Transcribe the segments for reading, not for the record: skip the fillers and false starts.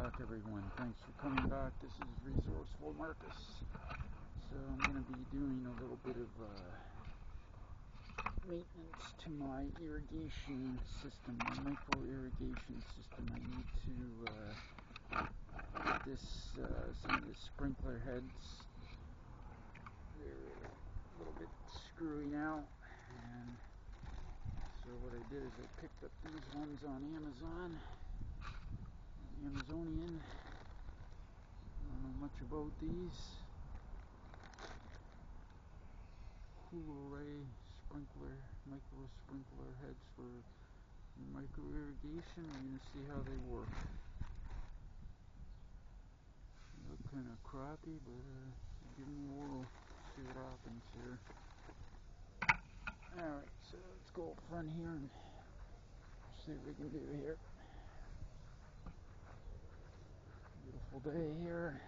back, everyone. Thanks for coming back. This is Resourceful Marcus. So I'm going to be doing a little bit of maintenance to my irrigation system, my micro irrigation system. I need to get some of the sprinkler heads. They're a little bit screwy now, and so what I did is I picked up these ones on Amazon. Amazonian. I don't know much about these. Array sprinkler, micro sprinkler heads for micro irrigation. We're going to see how they work. They look kind of crappy, but give them a whirl. See what happens here. Alright, so let's go up front here and see what we can do here. Beautiful day here.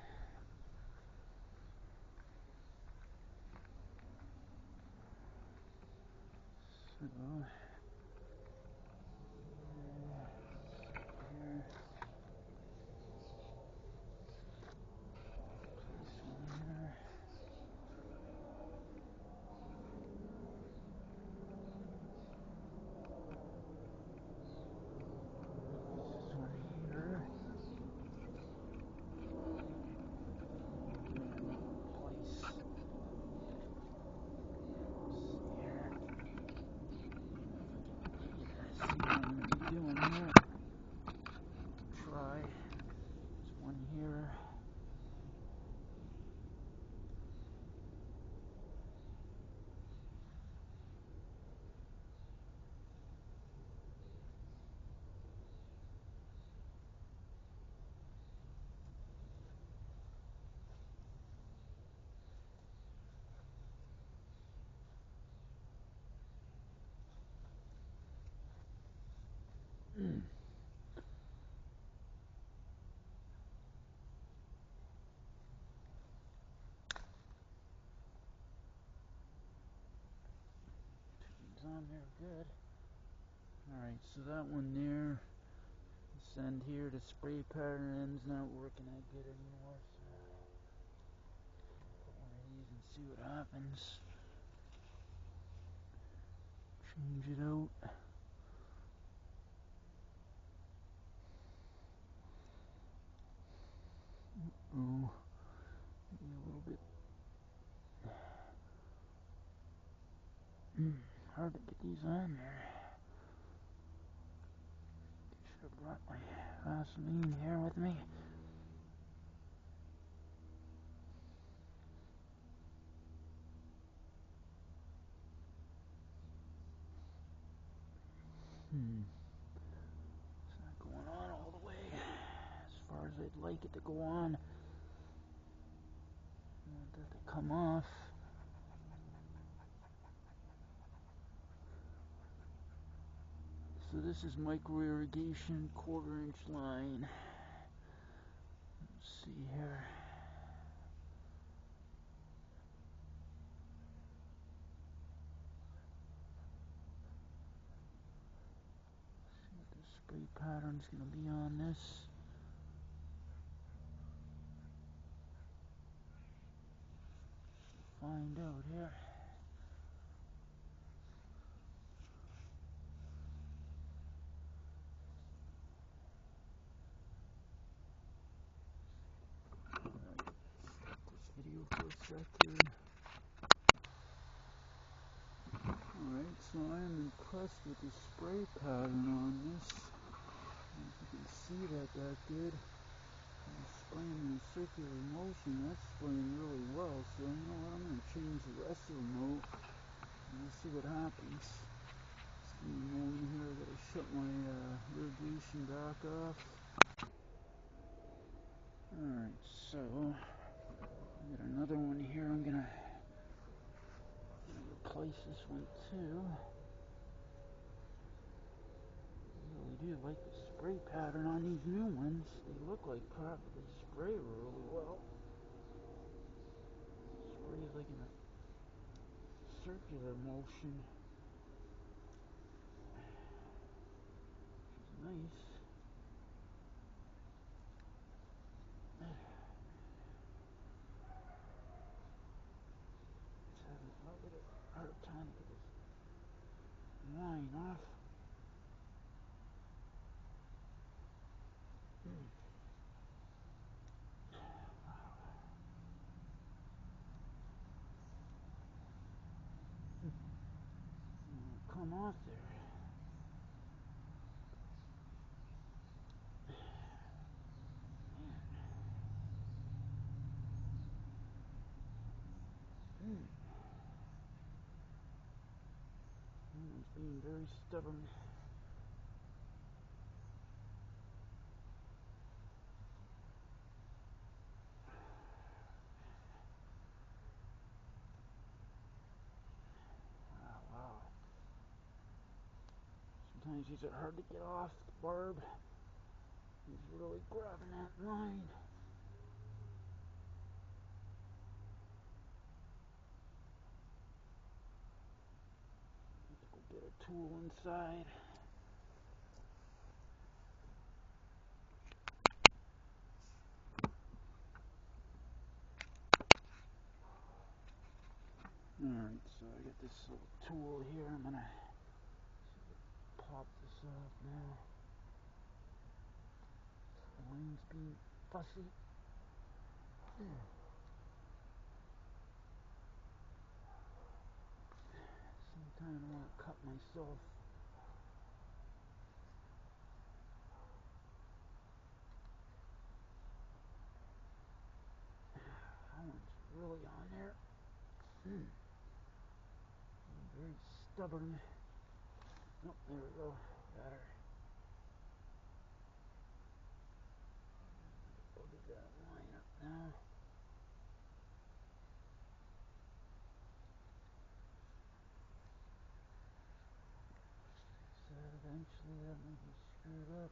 So, here. Place one here. This one here. On there, good. Alright, so that one there, this end here, the spray pattern end's not working that good anymore, so put one of these and see what happens. Change it out. Oh, maybe a little bit hard to get these on there. Should have brought my vasaline here with me. It's not going on all the way as far as I'd like it to go on. I want that to come off. So this is micro irrigation, 1/4 inch line. Let's see here. See what the spray pattern's gonna be on this. Find out here. Video for a sec here. Alright, so I am impressed with the spray pattern on this. If you can see that good. I'm spraying in a circular motion. That's spraying really well. So you know what? I'm going to change the rest of the note. And we'll see what happens. Just give me a moment here. I got to shut my irrigation back off. Alright, so I got another one here. I'm gonna replace this one too. I really do like the spray pattern on these new ones. They look like crap, but they spray really well. Sprays like in a circular motion, which is nice. coming off. Come off there. It's being very stubborn. Wow. Sometimes these are hard to get off the barb. He's really grabbing that line. Let's go get a tool inside. Alright, so I got this little tool here. I'm gonna pop this off now. The line's being fussy. Sometimes I want to cut myself. That one's really on there. Very stubborn. Oh, there we go. Got her. Bugger that line up now. So eventually that might be screwed up.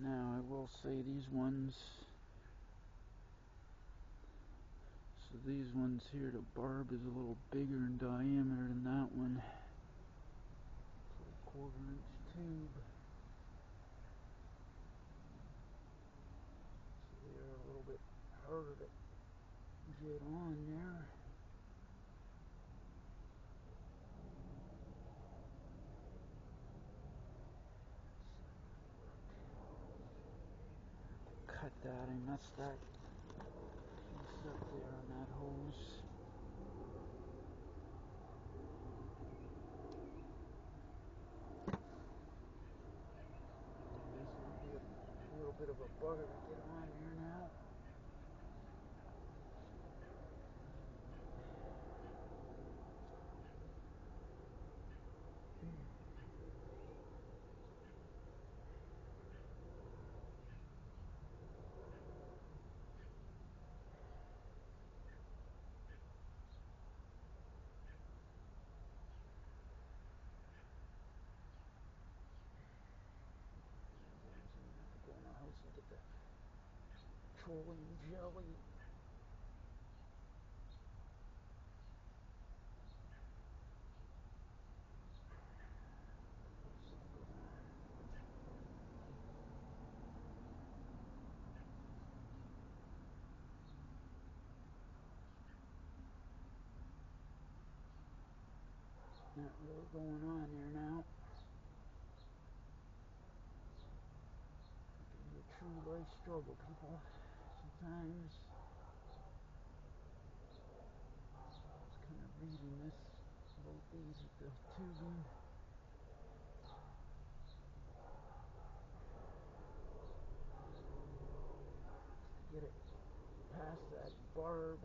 Now I will say these ones, so these ones here, the barb is a little bigger in diameter than that one. It's a 1/4-inch tube. So they are a little bit harder to get on there. Cut that, I messed that piece up there on that hose. This will be a little bit of a bugger to get on here now. Go in the house and get the petroleum jelly. Not really going on here now. It can be a true life struggle, people. Sometimes just kind of reading this about these with the tubing. Just to get it past that barb.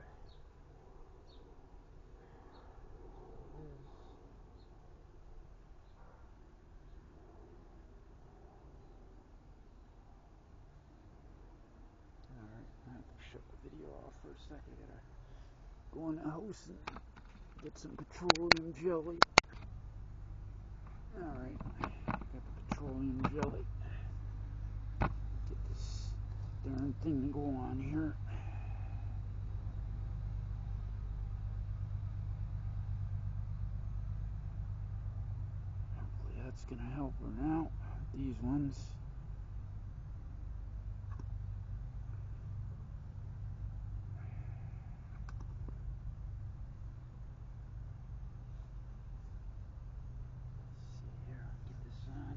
Alright, I have to shut the video off for a second. I gotta go in the house and get some petroleum jelly. Alright, got the petroleum jelly. Get this darn thing to go on here. gonna help her now. These ones. Let's see here, get this on.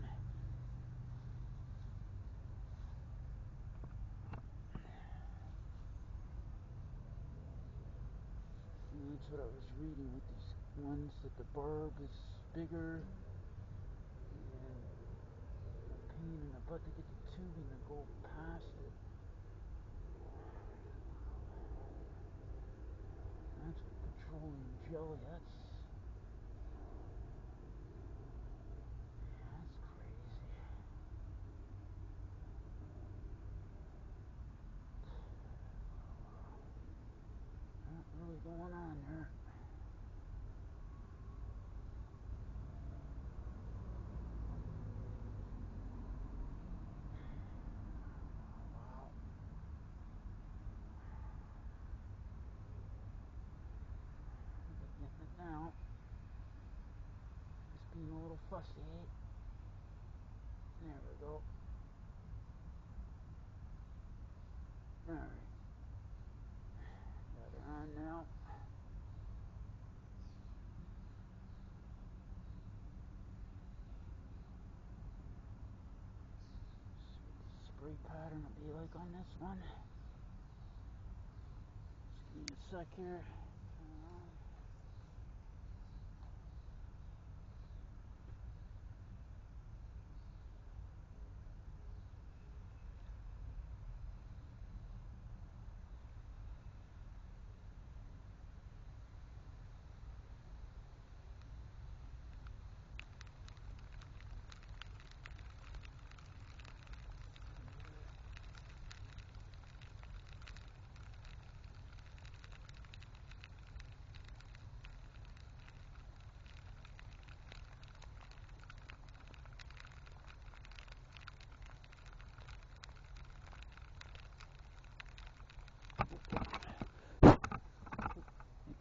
And that's what I was reading with these ones, that the barb is bigger and a pain in the butt to get the tubing to go past it. That's with petroleum jelly. That's crazy. Not really going on there. Wow. Getting it now. Just being a little fussy. There we go. Alright. Got her on now. See what the spray pattern will be like on this one. Just give me a sec here.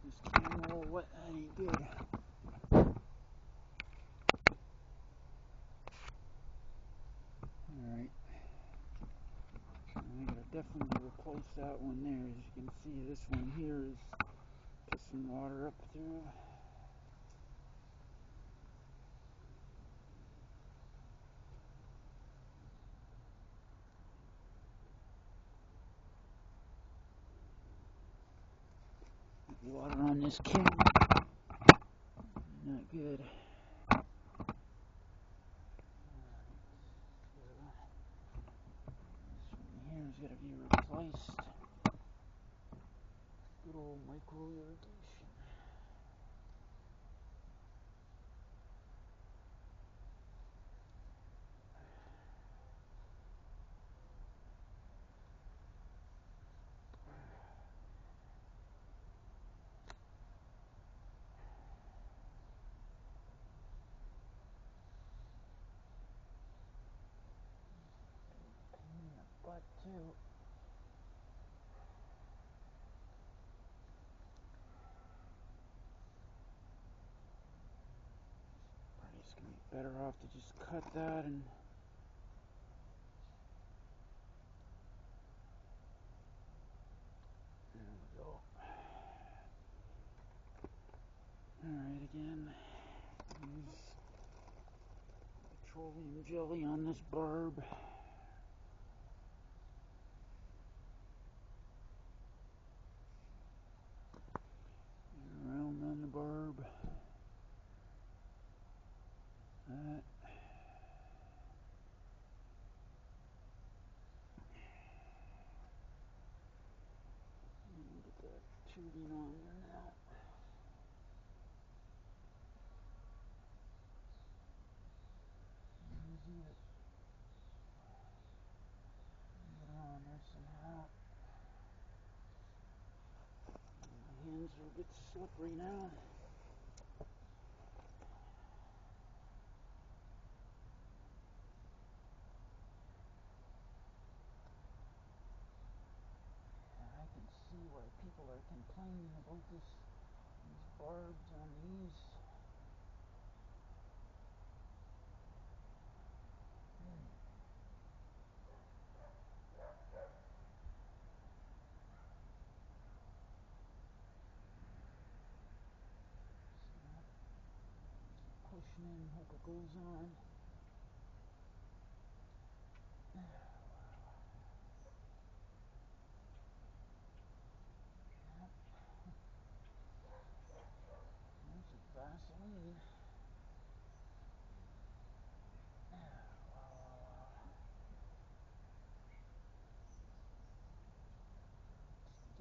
This camera all wet, that ain't good. Alright. I gotta definitely replace that one there. As you can see, this one here is pissing water up through. Water on this camera. Not good. This one here has got to be replaced. Good old micro irrigation. Pain in the butt too. Probably just gonna be better off to just cut that and there we go. Alright, again, use petroleum jelly on this barb. Around on the barb. That. And get that tubing on there now. Easy to get her on there somehow. My hands are a bit slippery now. I can see why people are complaining about these barbs on these. in, hope it goes on. That's a vasaline.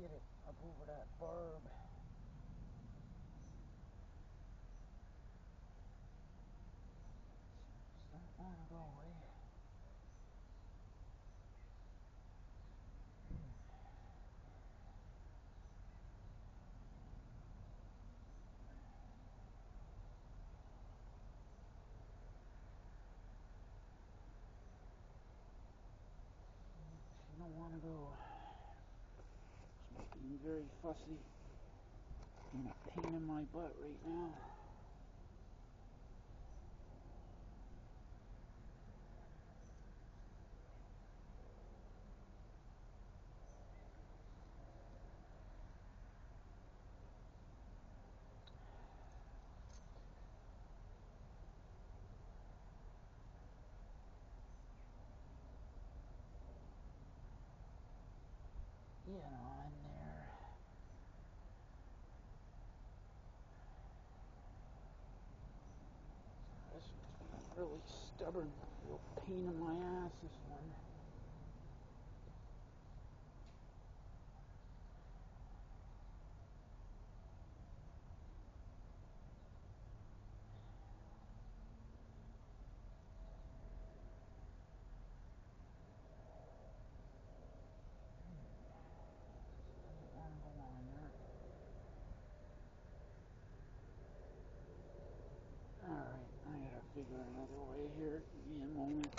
Get it up over that barb. Just don't want to go away. She don't want to go. She's being very fussy. And a pain in my butt right now. Get on there. This one's really stubborn. Real pain in my ass, this one. Doesn't want to go on there. Alright, I gotta figure another way here. Give me a moment.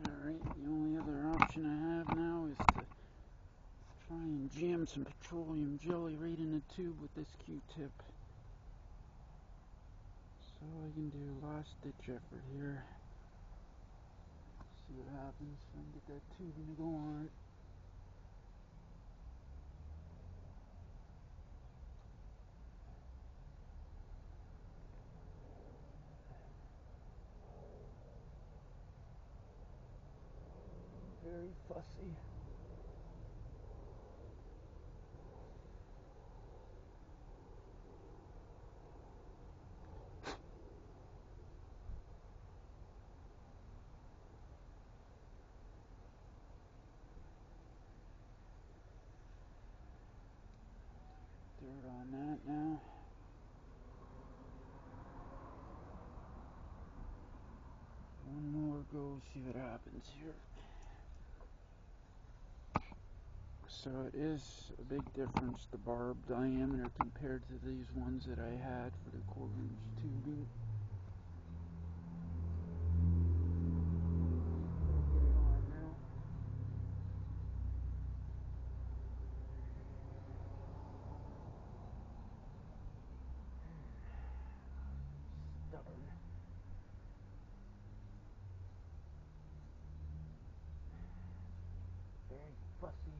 Alright, the only other option I have now is to try and jam some petroleum jelly right in the tube with this Q-tip. So I can do a last ditch effort here. See what happens if I can get that tubing to go on. Very fussy. Dirt on that now. One more go, see what happens here. So it is a big difference, the barb diameter compared to these ones that I had for the 1/4-inch tubing. Get it on now. Stubborn. Very fussy.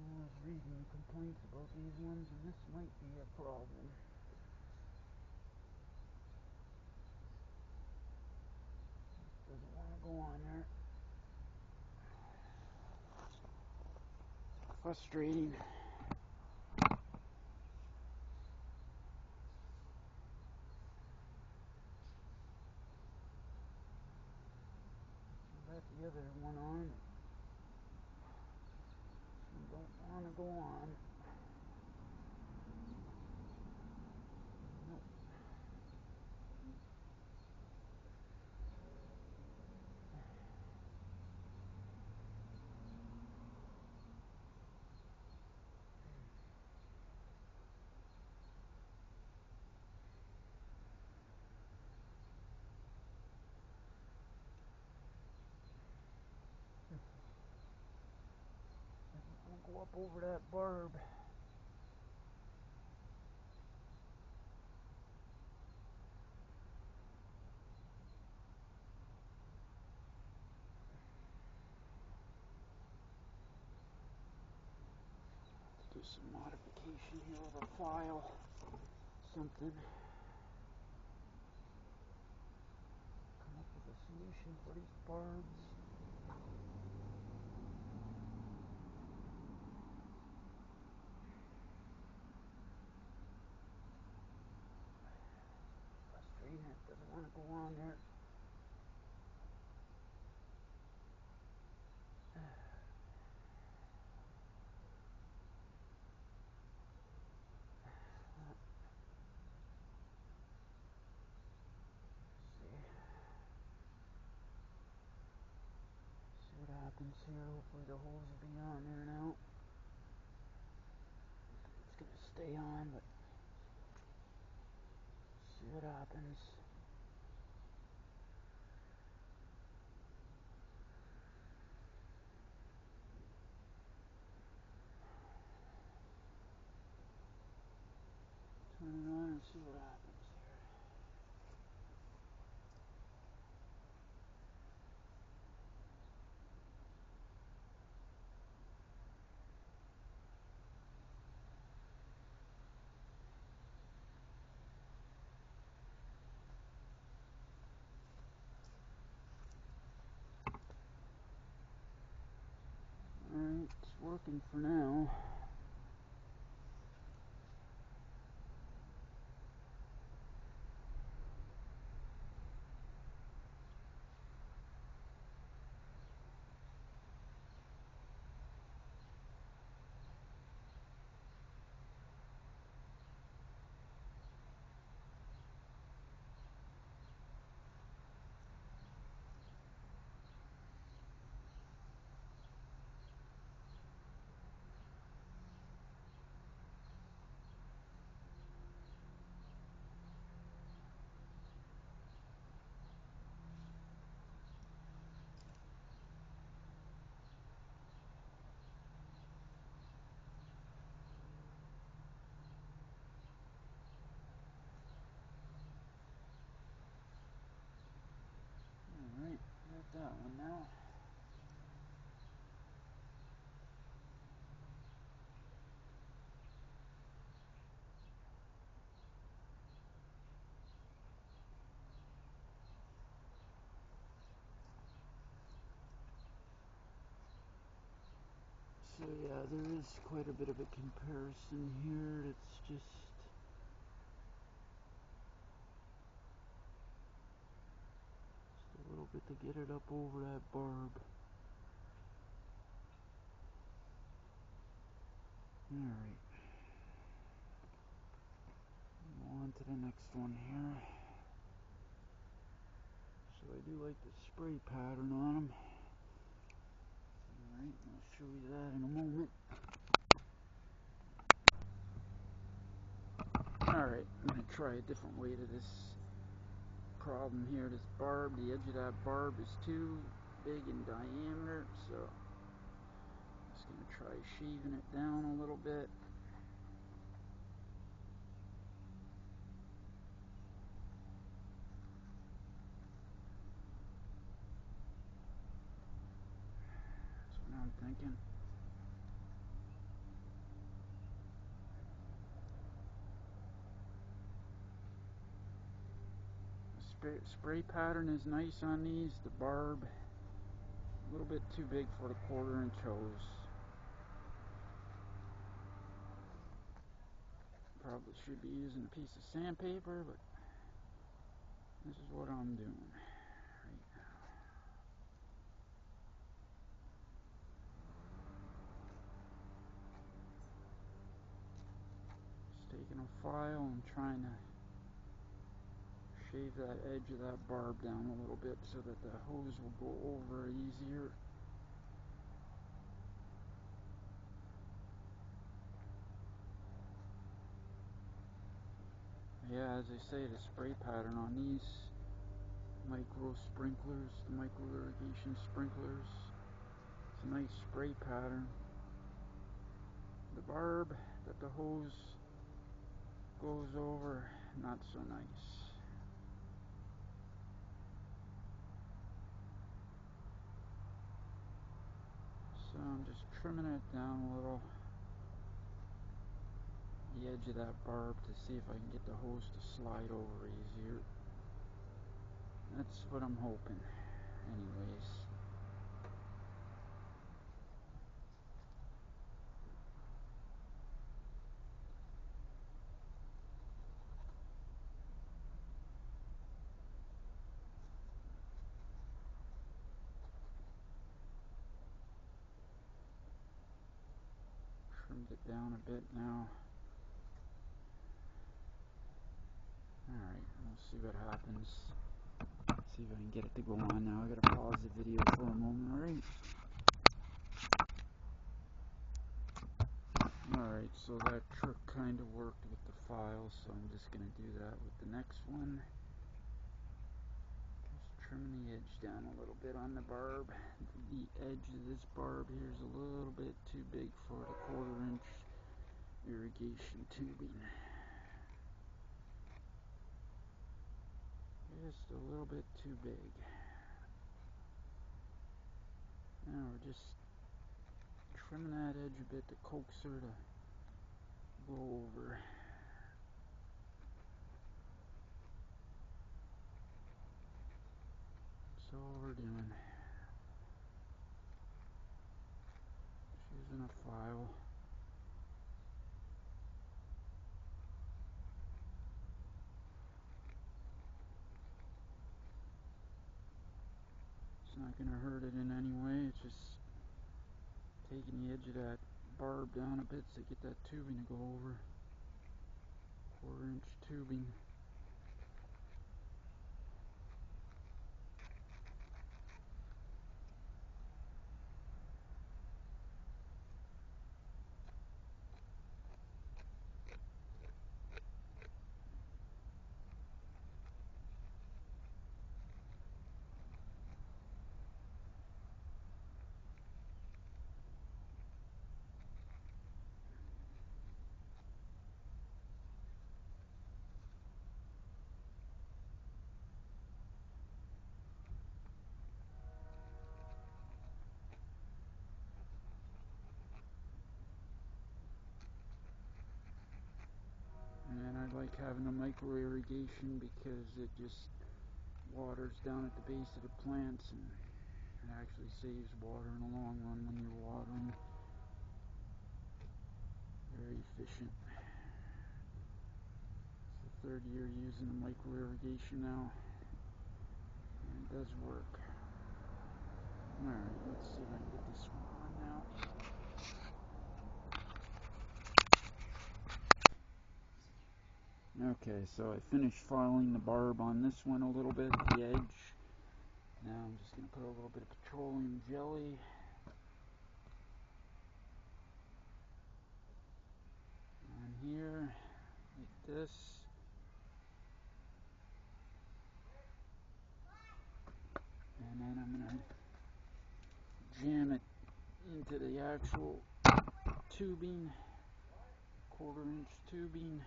I was reading complaints about these ones, and this might be a problem. Doesn't want to go on there. Frustrating. Got the other one on. She don't want to go on. Nope. Doesn't want to go up over that barb. some modification here with a file, something. Come up with a solution for these barbs. Frustrating, it doesn't want to go on there. See what happens here. Hopefully the hose will be on there now. It's gonna stay on, but see what happens. Turn it on and see what happens here. Alright, it's working for now. Alright, got that one now. So yeah, there is quite a bit of a comparison here. It's just a little bit to get it up over that barb. Alright. On to the next one here. So I do like the spray pattern on them. Alright, I'll show you that in a moment. Alright, I'm going to try a different way to this problem here. This barb, the edge of that barb is too big in diameter, so I'm just going to try shaving it down a little bit. That's what I'm thinking. Spray pattern is nice on these. The barb, a little bit too big for the 1/4 inch hose. Probably should be using a piece of sandpaper, but this is what I'm doing right now. Just taking a file and trying to shave that edge of that barb down a little bit so that the hose will go over easier. Yeah, as I say, the spray pattern on these micro sprinklers, the micro irrigation sprinklers, it's a nice spray pattern. The barb that the hose goes over, not so nice. So I'm just trimming it down a little. the edge of that barb to see if I can get the hose to slide over easier. That's what I'm hoping. Anyways. Trimmed it down a bit now. Alright, we'll see what happens. See if I can get it to go on now. I gotta pause the video for a moment, alright? Alright, so that trick kind of worked with the file, so I'm just gonna do that with the next one. Just trimming the edge down a little bit on the barb. The edge of this barb here is a little bit too big for the 1/4 inch irrigation tubing. Just a little bit too big. Now we're just trimming that edge a bit to coax her to go over. That's all we're doing. Just using a file. It's not going to hurt it in any way. It's just taking the edge of that barb down a bit to get that tubing to go over. 1/4 inch tubing. And I like having the micro irrigation because it just waters down at the base of the plants, and it actually saves water in the long run when you're watering. Very efficient. It's the 3rd year using the micro irrigation now, and it does work. Alright, let's see if I can get this one on now. Okay, so I finished filing the barb on this one a little bit, the edge. Now I'm just going to put a little bit of petroleum jelly on here, like this. And then I'm going to jam it into the actual tubing, 1/4 inch tubing.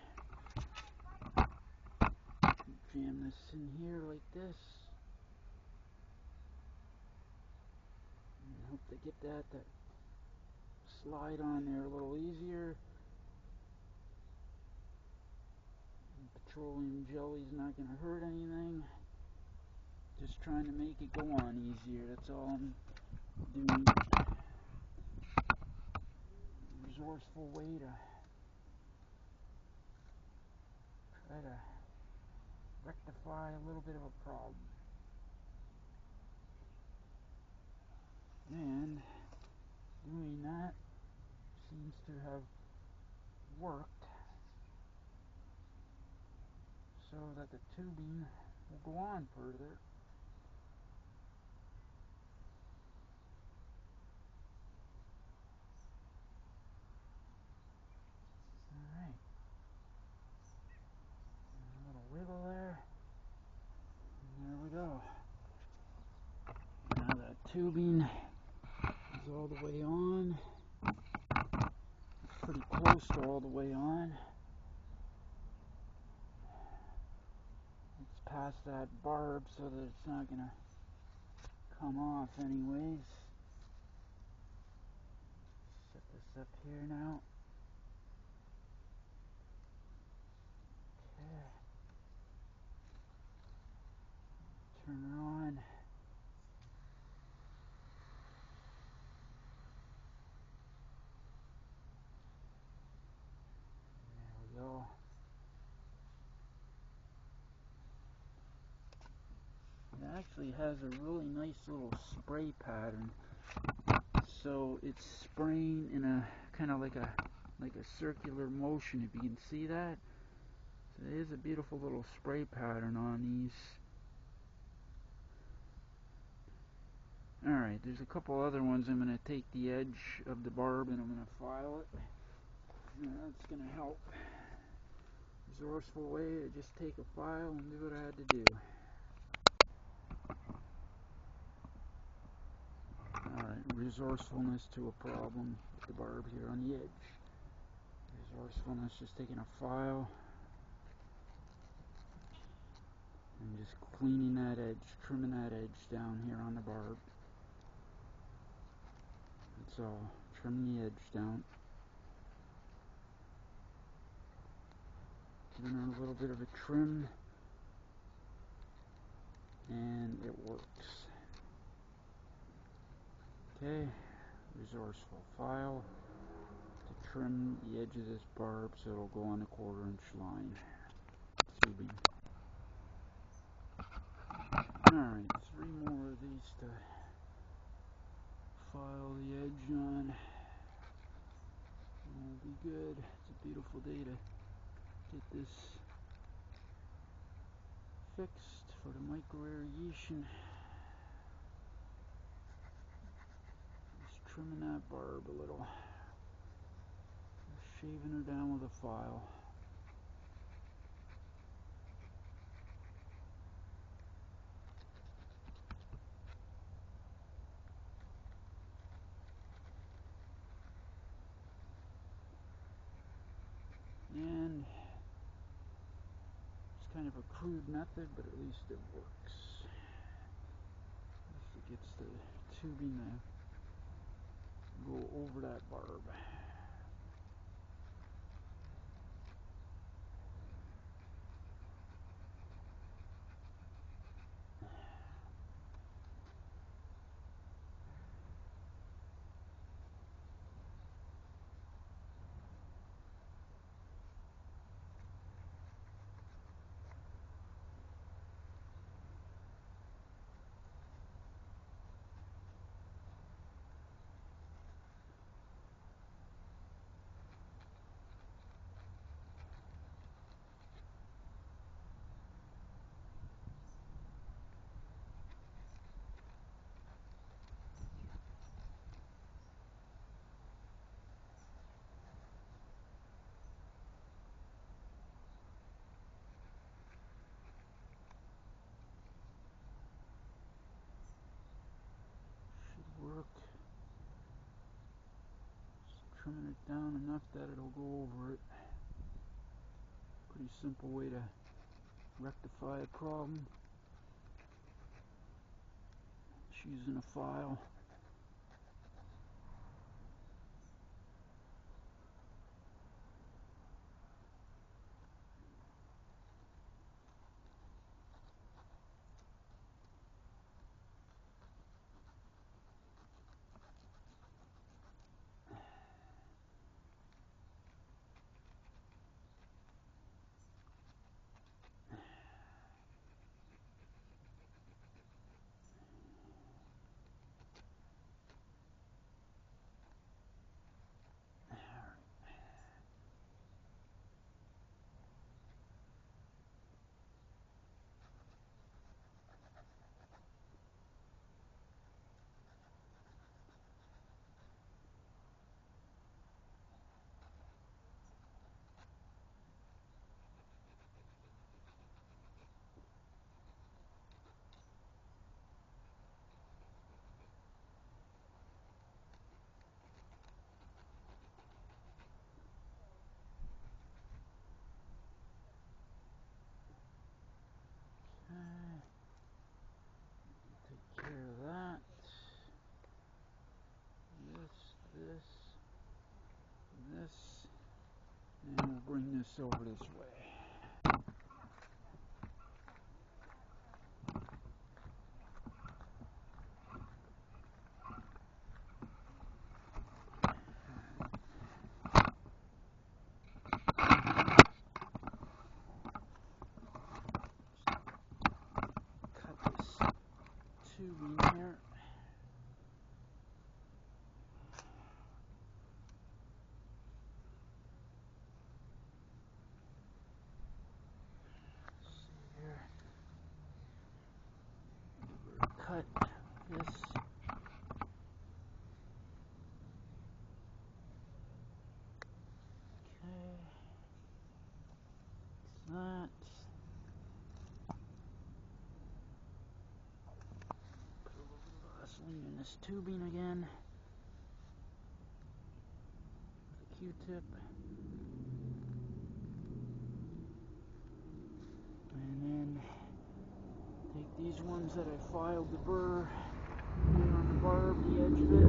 Jam this in here like this. And hope to get that to slide on there a little easier. And petroleum jelly's not going to hurt anything. Just trying to make it go on easier. That's all I'm doing. Resourceful way to try to rectify a little bit of a problem. And doing that seems to have worked so that the tubing will go on further. Alright. A little wiggle there. And there we go. Now that tubing is all the way on. It's pretty close to all the way on. It's past that barb so that it's not going to come off anyways. Set this up here now. actually has a really nice little spray pattern. So it's spraying in a kind of like a circular motion, if you can see that. So there's a beautiful little spray pattern on these. Alright, there's a couple other ones. I'm going to take the edge of the barb and I'm going to file it. And that's going to help. Resourceful way to just take a file and do what I had to do. Alright, resourcefulness to a problem with the barb here on the edge. Resourcefulness, just taking a file and just cleaning that edge, trimming that edge down here on the barb. That's all. Trim the edge down. Giving her a little bit of a trim, and it works. Okay, resourceful file to trim the edge of this barb so it'll go on the 1/4 inch line. Tubing. Alright, 3 more of these to file the edge on. And we'll be good. It's a beautiful day to get this fixed for the micro irrigation. Just trimming that barb a little. Just shaving her down with a file. And it's kind of a crude method, but at least it works. At least it gets the tubing to go over that barb. Work. Just trimming it down enough that it'll go over it. Pretty simple way to rectify a problem. Just using a file. Take care of that. This, and we'll bring this over this way. Cut this this tubing again with a Q-tip. And then take these ones that I filed the burr, put it on the barb, the edge of it.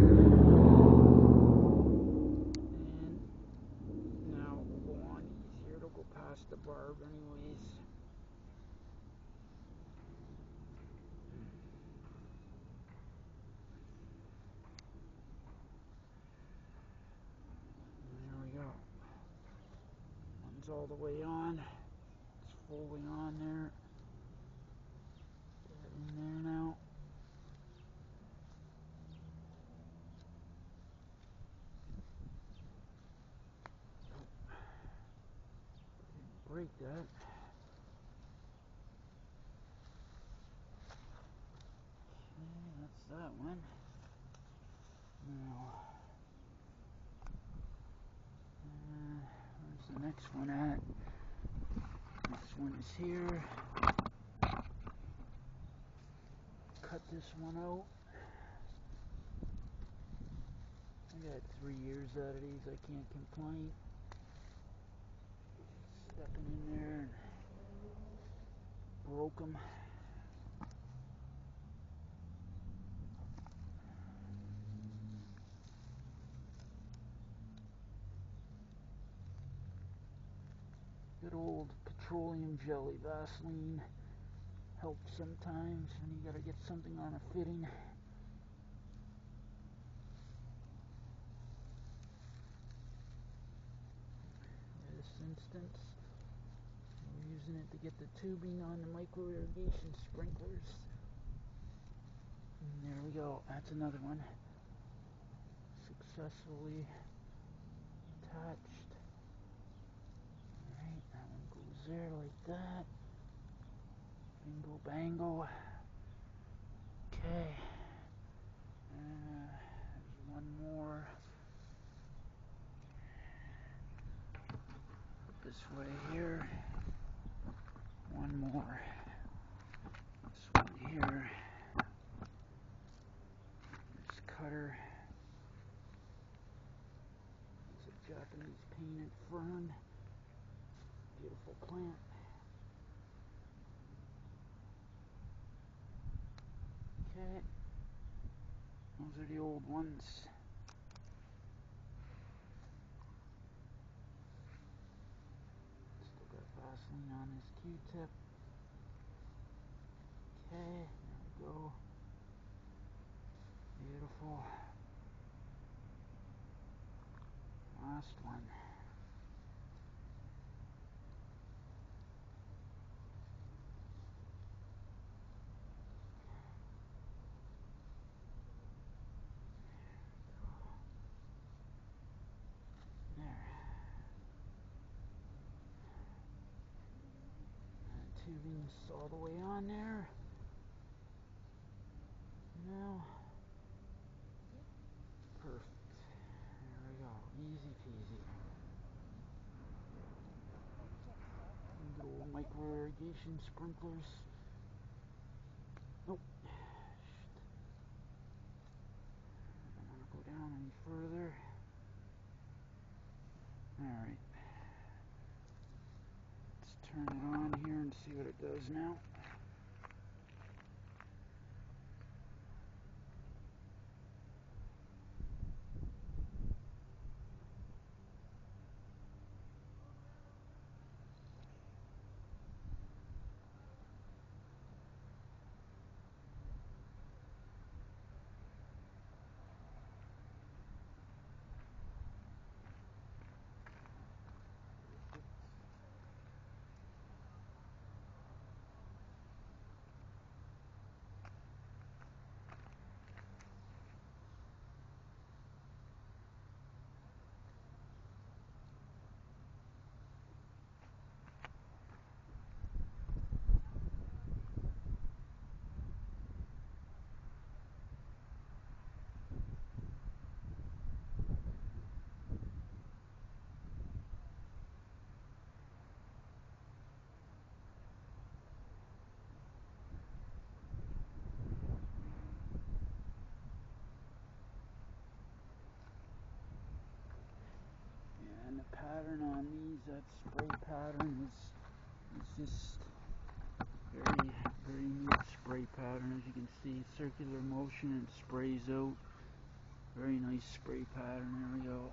And now it will go on easier. It'll go past the barb anyways. All the way on. It's fully on there. Get it in there now. Didn't break that. Okay, that's that one. Now, where's the next one at? This one is here. Cut this one out. I got 3 years out of these. I can't complain. Stepping in there and broke them. Good old petroleum jelly, Vasaline. Helps sometimes when you gotta get something on a fitting. In this instance, we're using it to get the tubing on the micro irrigation sprinklers. And there we go. That's another one. Successfully attached. Alright, that one goes there like that. Bingo bango. Okay. There's one more. This way here. One more. This one here. This cutter. It's a Japanese painted fern. Beautiful plant. Okay. Those are the old ones. Still got Vasaline on this Q-tip. Okay, there we go. Beautiful. Last one. There. Tubing's all the way on there. Now, perfect. There we go. Easy peasy. Good old micro irrigation sprinklers. Nope. I don't want to go down any further. Alright. Let's turn it on here and see what it does now. And the pattern on these, that spray pattern is just very, very neat spray pattern. As you can see, circular motion and sprays out. Very nice spray pattern. There we go.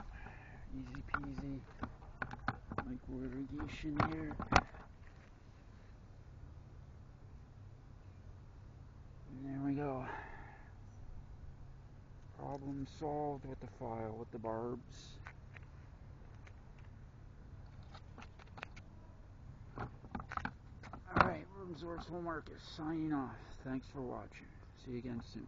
Easy peasy. Micro irrigation here. And there we go. Problem solved with the file, with the barbs. Alright, Resourceful Marcus signing off. Thanks for watching. See you again soon.